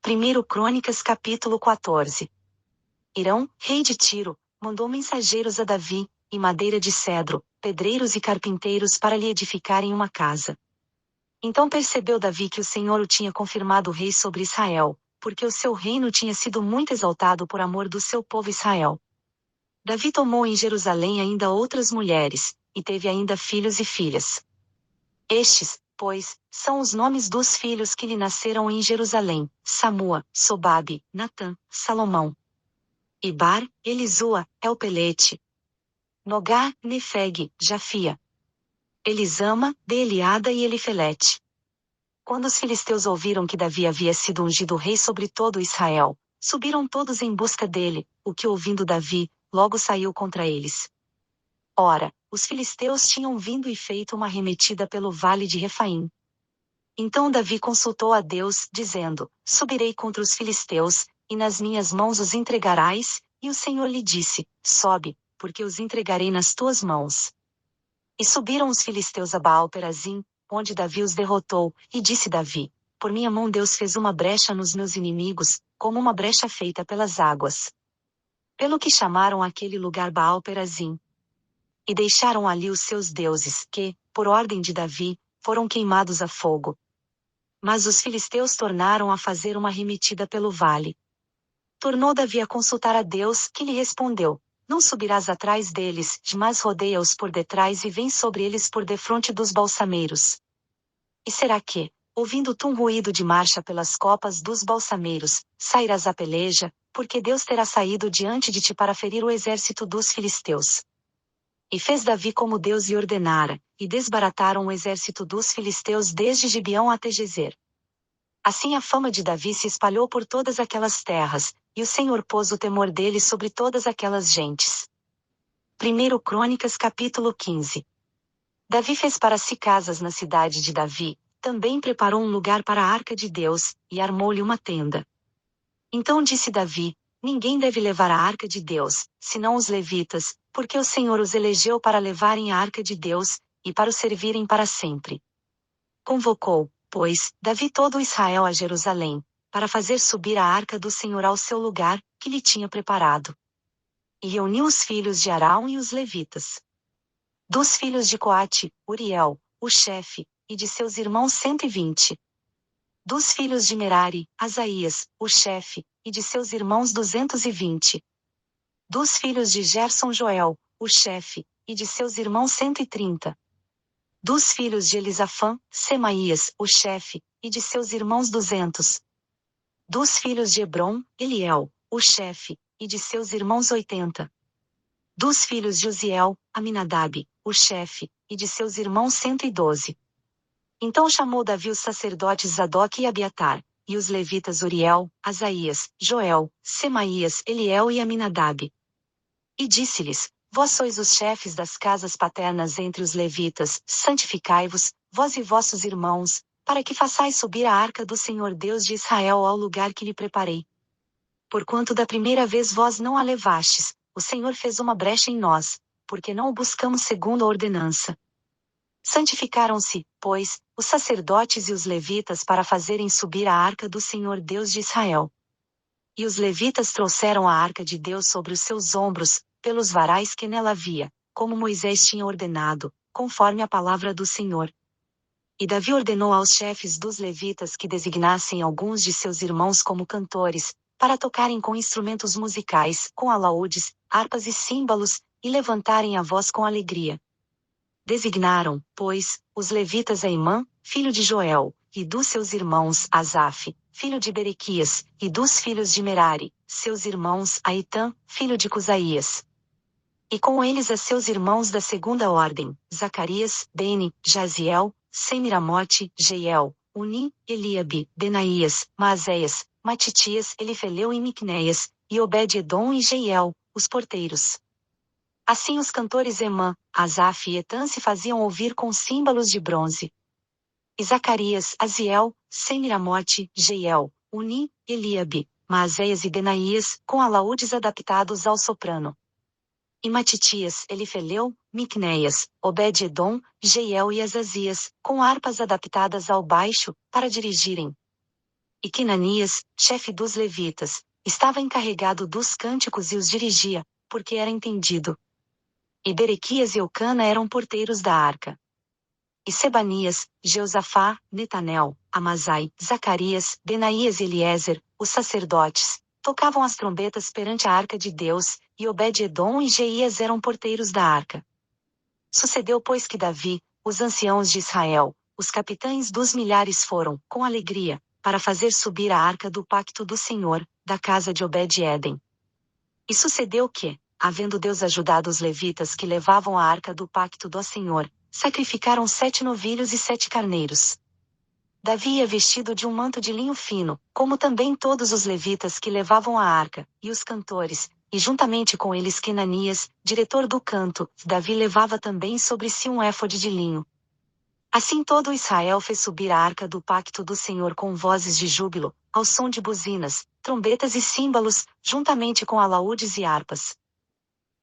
1 Crônicas capítulo 14. Irão, rei de Tiro, mandou mensageiros a Davi, e madeira de cedro, pedreiros e carpinteiros para lhe edificarem uma casa. Então percebeu Davi que o Senhor o tinha confirmado rei sobre Israel, porque o seu reino tinha sido muito exaltado por amor do seu povo Israel. Davi tomou em Jerusalém ainda outras mulheres, e teve ainda filhos e filhas. Estes, pois, são os nomes dos filhos que lhe nasceram em Jerusalém: Samua, Sobabe, Natã, Salomão, Ibar, Elisua, Elpelete, Nogá, Nefeg, Jafia, Elisama, Beeliada e Elifelete. Quando os filisteus ouviram que Davi havia sido ungido rei sobre todo Israel, subiram todos em busca dele, o que ouvindo Davi, logo saiu contra eles. Ora, os filisteus tinham vindo e feito uma arremetida pelo vale de Refaim. Então Davi consultou a Deus, dizendo: Subirei contra os filisteus, e nas minhas mãos os entregarás, e o Senhor lhe disse: Sobe, porque os entregarei nas tuas mãos. E subiram os filisteus a Baal-Perazim, onde Davi os derrotou, e disse Davi: Por minha mão Deus fez uma brecha nos meus inimigos, como uma brecha feita pelas águas. Pelo que chamaram aquele lugar Baal-Perazim. E deixaram ali os seus deuses, que, por ordem de Davi, foram queimados a fogo. Mas os filisteus tornaram a fazer uma arremetida pelo vale. Tornou Davi a consultar a Deus, que lhe respondeu: Não subirás atrás deles, mas rodeia-os por detrás e vem sobre eles por defronte dos balsameiros. E será que, ouvindo tu um ruído de marcha pelas copas dos balsameiros, sairás à peleja, porque Deus terá saído diante de ti para ferir o exército dos filisteus. E fez Davi como Deus lhe ordenara, e desbarataram o exército dos filisteus desde Gibeão até Gezer. Assim a fama de Davi se espalhou por todas aquelas terras, e o Senhor pôs o temor dele sobre todas aquelas gentes. 1 Crônicas capítulo 15. Davi fez para si casas na cidade de Davi, também preparou um lugar para a arca de Deus, e armou-lhe uma tenda. Então disse Davi: Ninguém deve levar a arca de Deus, senão os levitas, porque o Senhor os elegeu para levarem a arca de Deus, e para o servirem para sempre. Convocou, pois, Davi todo Israel a Jerusalém, para fazer subir a arca do Senhor ao seu lugar, que lhe tinha preparado. E reuniu os filhos de Arão e os levitas. Dos filhos de Coate, Uriel, o chefe, e de seus irmãos 120. Dos filhos de Merari, Asaías, o chefe, e de seus irmãos 220. Dos filhos de Gerson Joel, o chefe, e de seus irmãos 130. Dos filhos de Elisafã, Semaías, o chefe, e de seus irmãos 200. Dos filhos de Hebron, Eliel, o chefe, e de seus irmãos 80. Dos filhos de Uziel, Aminadab, o chefe, e de seus irmãos 112. Então chamou Davi os sacerdotes Zadok e Abiatar, e os levitas Uriel, Asaías, Joel, Semaías, Eliel e Aminadab. E disse-lhes: Vós sois os chefes das casas paternas entre os levitas, santificai-vos, vós e vossos irmãos, para que façais subir a arca do Senhor Deus de Israel ao lugar que lhe preparei. Porquanto da primeira vez vós não a levastes, o Senhor fez uma brecha em nós, porque não o buscamos segundo a ordenança. Santificaram-se, pois, os sacerdotes e os levitas para fazerem subir a arca do Senhor Deus de Israel. E os levitas trouxeram a arca de Deus sobre os seus ombros, pelos varais que nela havia, como Moisés tinha ordenado, conforme a palavra do Senhor. E Davi ordenou aos chefes dos levitas que designassem alguns de seus irmãos como cantores, para tocarem com instrumentos musicais, com alaúdes, harpas e símbolos, e levantarem a voz com alegria. Designaram, pois, os levitas Aimã, filho de Joel, e dos seus irmãos Asaf, filho de Berequias, e dos filhos de Merari, seus irmãos Aitã, filho de Cusaías. E com eles a seus irmãos da segunda ordem, Zacarias, Beni, Jaziel, Semiramote, Jeiel, Uni, Eliabe, Benaías, Maazéias, Matitias, Elifeleu e Miqunéias, e Obed-edom e Jeiel, os porteiros. Assim os cantores Emã, Asaf e Etã se faziam ouvir com símbolos de bronze. E Zacarias, Aziel, Semiramote, Jeiel, Uni, Eliabe, Maazéias e Benaías, com alaúdes adaptados ao soprano. E Matitias, Elifeleu, Miqunéias, Obed-edom, Jeiel e Azazias, com harpas adaptadas ao baixo, para dirigirem. E Quinanias, chefe dos levitas, estava encarregado dos cânticos e os dirigia, porque era entendido. E Berequias e Eucana eram porteiros da arca. E Sebanias, Jeosafá, Netanel, Amasai, Zacarias, Benaías e Eliezer, os sacerdotes, tocavam as trombetas perante a arca de Deus, e Obed-edom e Jeías eram porteiros da arca. Sucedeu pois que Davi, os anciãos de Israel, os capitães dos milhares foram, com alegria, para fazer subir a arca do pacto do Senhor, da casa de Obed-edom. E sucedeu que, havendo Deus ajudado os levitas que levavam a arca do pacto do Senhor, sacrificaram 7 novilhos e 7 carneiros. Davi ia vestido de um manto de linho fino, como também todos os levitas que levavam a arca, e os cantores, e juntamente com eles Quinanias, diretor do canto, Davi levava também sobre si um éfode de linho. Assim todo Israel fez subir a arca do pacto do Senhor com vozes de júbilo, ao som de buzinas, trombetas e símbolos, juntamente com alaúdes e harpas.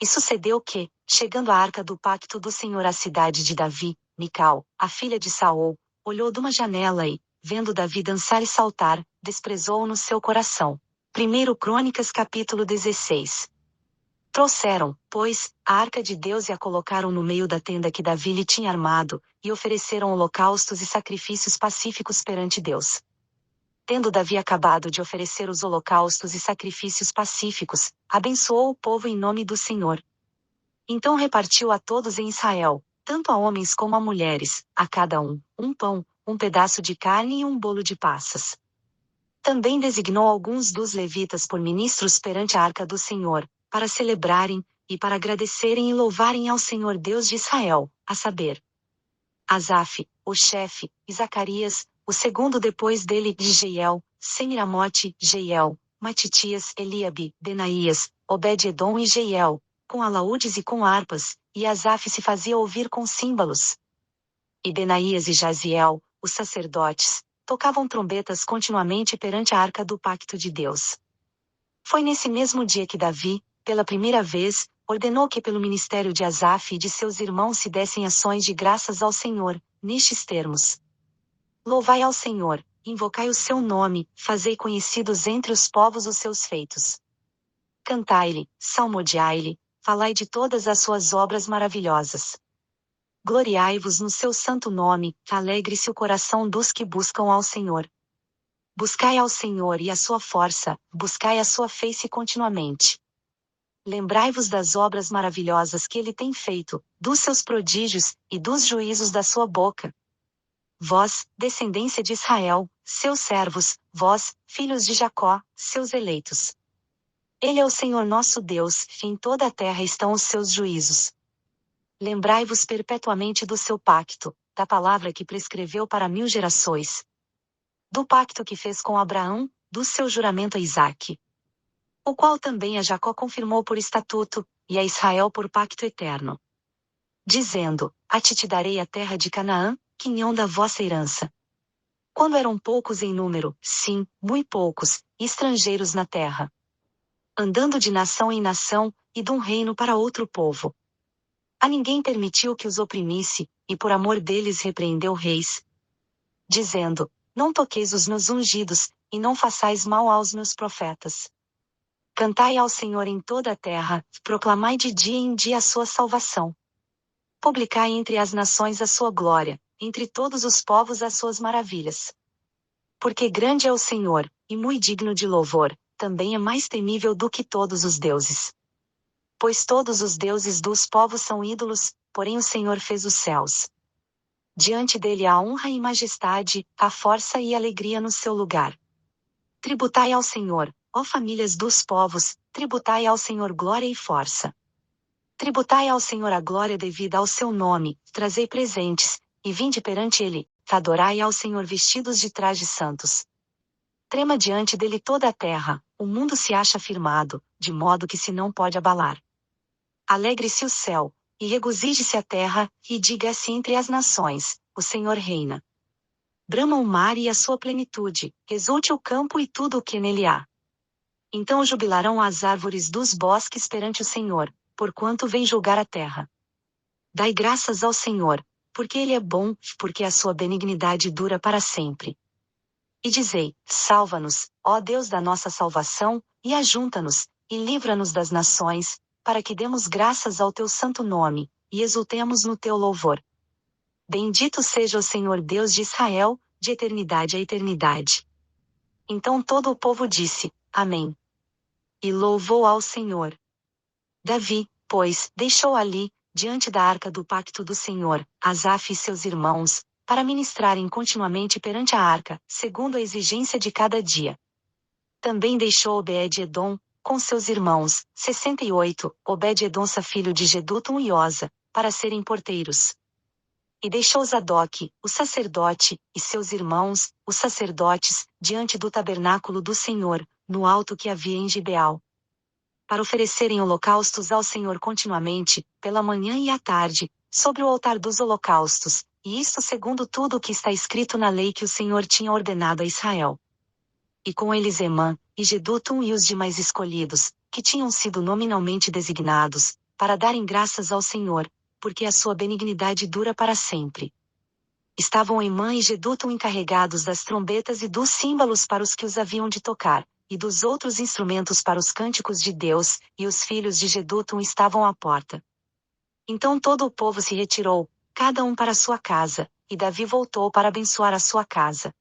E sucedeu que, chegando a arca do pacto do Senhor à cidade de Davi, Mical, a filha de Saul, olhou de uma janela e, vendo Davi dançar e saltar, desprezou-o no seu coração. 1 Crônicas capítulo 16. Trouxeram, pois, a arca de Deus e a colocaram no meio da tenda que Davi lhe tinha armado, e ofereceram holocaustos e sacrifícios pacíficos perante Deus. Tendo Davi acabado de oferecer os holocaustos e sacrifícios pacíficos, abençoou o povo em nome do Senhor. Então repartiu a todos em Israel, tanto a homens como a mulheres, a cada um pão, um pedaço de carne e um bolo de passas. Também designou alguns dos levitas por ministros perante a arca do Senhor, para celebrarem, e para agradecerem e louvarem ao Senhor Deus de Israel, a saber, Asaf, o chefe, e Zacarias, o segundo depois dele, de Jeiel, Semiramote, Jeiel, Matitias, Eliabe, Benaías, Obed-edom e Jeiel, com alaúdes e com harpas, e Asaf se fazia ouvir com símbolos. E Benaías e Jaziel, os sacerdotes, tocavam trombetas continuamente perante a arca do pacto de Deus. Foi nesse mesmo dia que Davi, pela primeira vez, ordenou que pelo ministério de Asaf e de seus irmãos se dessem ações de graças ao Senhor, nestes termos: Louvai ao Senhor, invocai o seu nome, fazei conhecidos entre os povos os seus feitos. Cantai-lhe, salmodiai-lhe, falai de todas as suas obras maravilhosas. Gloriai-vos no seu santo nome, alegre-se o coração dos que buscam ao Senhor. Buscai ao Senhor e a sua força, buscai a sua face continuamente. Lembrai-vos das obras maravilhosas que ele tem feito, dos seus prodígios, e dos juízos da sua boca. Vós, descendência de Israel, seus servos, vós, filhos de Jacó, seus eleitos. Ele é o Senhor nosso Deus, em toda a terra estão os seus juízos. Lembrai-vos perpetuamente do seu pacto, da palavra que prescreveu para 1000 gerações. Do pacto que fez com Abraão, do seu juramento a Isaque. O qual também a Jacó confirmou por estatuto, e a Israel por pacto eterno. Dizendo, a ti te darei a terra de Canaã, quinhão da vossa herança. Quando eram poucos em número, sim, muito poucos, estrangeiros na terra. Andando de nação em nação, e de um reino para outro povo. A ninguém permitiu que os oprimisse, e por amor deles repreendeu reis. Dizendo, não toqueis os meus ungidos, e não façais mal aos meus profetas. Cantai ao Senhor em toda a terra, proclamai de dia em dia a sua salvação. Publicai entre as nações a sua glória, entre todos os povos as suas maravilhas. Porque grande é o Senhor, e muito digno de louvor, também é mais temível do que todos os deuses. Pois todos os deuses dos povos são ídolos, porém o Senhor fez os céus. Diante dele há honra e majestade, há força e alegria no seu lugar. Tributai ao Senhor, ó famílias dos povos, tributai ao Senhor glória e força. Tributai ao Senhor a glória devida ao seu nome, trazei presentes, e vinde perante ele, adorai ao Senhor vestidos de trajes santos. Trema diante dele toda a terra, o mundo se acha firmado, de modo que se não pode abalar. Alegre-se o céu, e regozije-se a terra, e diga-se entre as nações, o Senhor reina. Brama o mar e a sua plenitude, exulte o campo e tudo o que nele há. Então jubilarão as árvores dos bosques perante o Senhor, porquanto vem julgar a terra. Dai graças ao Senhor, porque ele é bom, porque a sua benignidade dura para sempre. E dizei: salva-nos, ó Deus da nossa salvação, e ajunta-nos, e livra-nos das nações, para que demos graças ao teu santo nome, e exultemos no teu louvor. Bendito seja o Senhor Deus de Israel, de eternidade a eternidade. Então todo o povo disse: Amém. E louvou ao Senhor. Davi, pois, deixou ali, diante da arca do pacto do Senhor, Asaf e seus irmãos, para ministrarem continuamente perante a arca, segundo a exigência de cada dia. Também deixou Obed-edom, com seus irmãos, 68, Obed-edomsa filho de Jedutum e Osa, para serem porteiros. E deixou Zadok, o sacerdote, e seus irmãos, os sacerdotes, diante do tabernáculo do Senhor, no alto que havia em Gibeal, para oferecerem holocaustos ao Senhor continuamente, pela manhã e à tarde, sobre o altar dos holocaustos, e isto segundo tudo o que está escrito na lei que o Senhor tinha ordenado a Israel. E com eles Emã, e Jedutum e os demais escolhidos, que tinham sido nominalmente designados, para darem graças ao Senhor, porque a sua benignidade dura para sempre. Estavam Emã e Jedutum encarregados das trombetas e dos símbolos para os que os haviam de tocar, e dos outros instrumentos para os cânticos de Deus, e os filhos de Jedutum estavam à porta. Então todo o povo se retirou, cada um para sua casa, e Davi voltou para abençoar a sua casa.